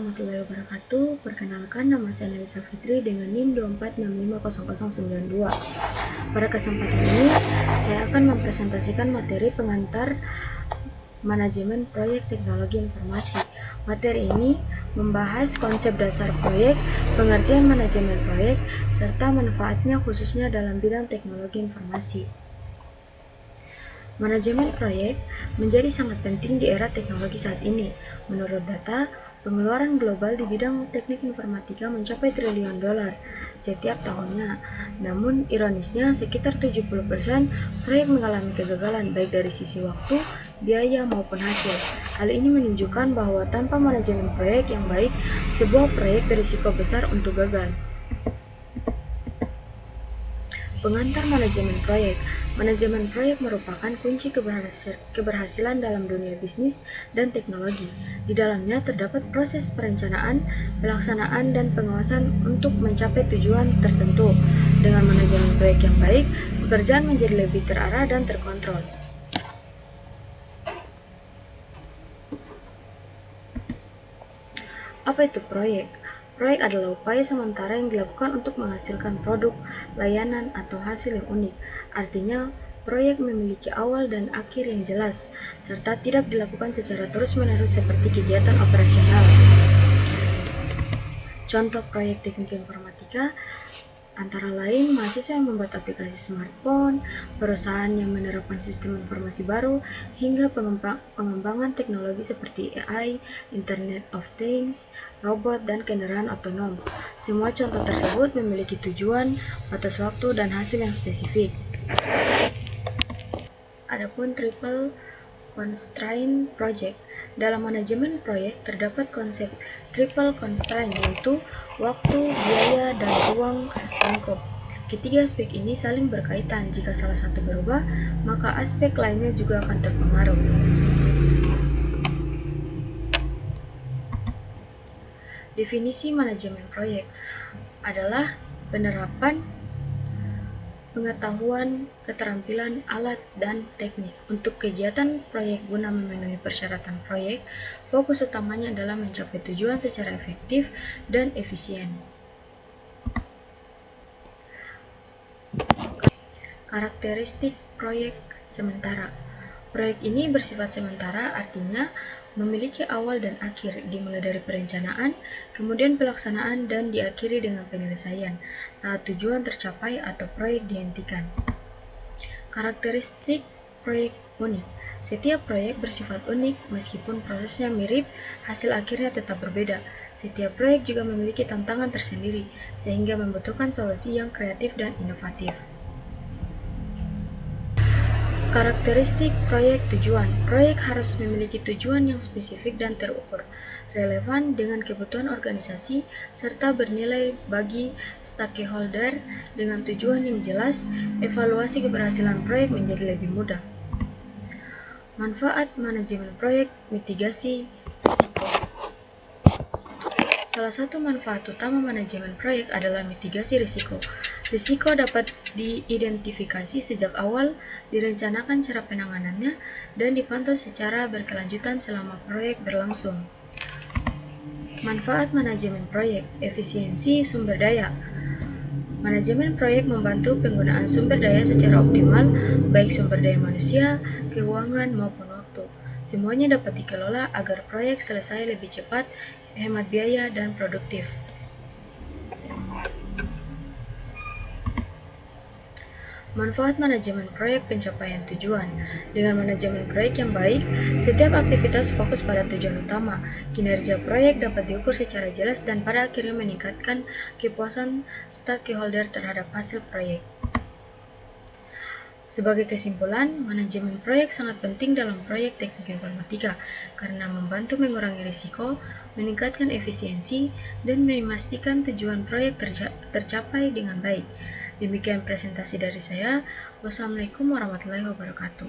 warahmatullahi wabarakatuh. Perkenalkan, nama saya Nelisa Fitri dengan NIM 24650092. Pada kesempatan ini, saya akan mempresentasikan materi pengantar manajemen proyek teknologi informasi. Materi ini membahas konsep dasar proyek, pengertian manajemen proyek, serta manfaatnya khususnya dalam bidang teknologi informasi. Manajemen proyek menjadi sangat penting di era teknologi saat ini. Menurut data, pengeluaran global di bidang teknik informatika mencapai triliun dolar setiap tahunnya. Namun, ironisnya sekitar 70% proyek mengalami kegagalan baik dari sisi waktu, biaya maupun hasil. Hal ini menunjukkan bahwa tanpa manajemen proyek yang baik, sebuah proyek berisiko besar untuk gagal. Pengantar manajemen proyek. Manajemen proyek merupakan kunci keberhasilan dalam dunia bisnis dan teknologi. Di dalamnya terdapat proses perencanaan, pelaksanaan, dan pengawasan untuk mencapai tujuan tertentu. Dengan manajemen proyek yang baik, pekerjaan menjadi lebih terarah dan terkontrol. Apa itu proyek? Proyek adalah upaya sementara yang dilakukan untuk menghasilkan produk, layanan, atau hasil yang unik. Artinya, proyek memiliki awal dan akhir yang jelas, serta tidak dilakukan secara terus-menerus seperti kegiatan operasional. Contoh proyek teknik informatika antara lain mahasiswa yang membuat aplikasi smartphone, perusahaan yang menerapkan sistem informasi baru, hingga pengembangan teknologi seperti AI, Internet of Things, robot, dan kendaraan otonom. Semua contoh tersebut memiliki tujuan, batas waktu, dan hasil yang spesifik. Adapun triple constraint project. Dalam manajemen proyek terdapat konsep triple constraint, yaitu waktu, biaya, dan ruang lingkup. Ketiga aspek ini saling berkaitan. Jika salah satu berubah, maka aspek lainnya juga akan terpengaruh. Definisi manajemen proyek adalah penerapan pengetahuan, keterampilan, alat, dan teknik untuk kegiatan proyek guna memenuhi persyaratan proyek. Fokus utamanya adalah mencapai tujuan secara efektif dan efisien. Karakteristik proyek sementara. Proyek ini bersifat sementara, artinya memiliki awal dan akhir, dimulai dari perencanaan, kemudian pelaksanaan, dan diakhiri dengan penyelesaian saat tujuan tercapai atau proyek dihentikan. Karakteristik proyek unik. Setiap proyek bersifat unik, meskipun prosesnya mirip, hasil akhirnya tetap berbeda. Setiap proyek juga memiliki tantangan tersendiri, sehingga membutuhkan solusi yang kreatif dan inovatif. Karakteristik proyek tujuan. Proyek harus memiliki tujuan yang spesifik dan terukur, relevan dengan kebutuhan organisasi, serta bernilai bagi stakeholder. Dengan tujuan yang jelas, evaluasi keberhasilan proyek menjadi lebih mudah. Manfaat manajemen proyek, mitigasi risiko. Salah satu manfaat utama manajemen proyek adalah mitigasi risiko. Risiko dapat diidentifikasi sejak awal, direncanakan cara penanganannya, dan dipantau secara berkelanjutan selama proyek berlangsung. Manfaat manajemen proyek, efisiensi sumber daya. Manajemen proyek membantu penggunaan sumber daya secara optimal, baik sumber daya manusia, keuangan, maupun waktu. Semuanya dapat dikelola agar proyek selesai lebih cepat, hemat biaya, dan produktif. Manfaat manajemen proyek pencapaian tujuan. Dengan manajemen proyek yang baik, setiap aktivitas fokus pada tujuan utama. Kinerja proyek dapat diukur secara jelas dan pada akhirnya meningkatkan kepuasan stakeholder terhadap hasil proyek. Sebagai kesimpulan, manajemen proyek sangat penting dalam proyek teknik informatika karena membantu mengurangi risiko, meningkatkan efisiensi, dan memastikan tujuan proyek tercapai dengan baik. Demikian presentasi dari saya. Wassalamualaikum warahmatullahi wabarakatuh.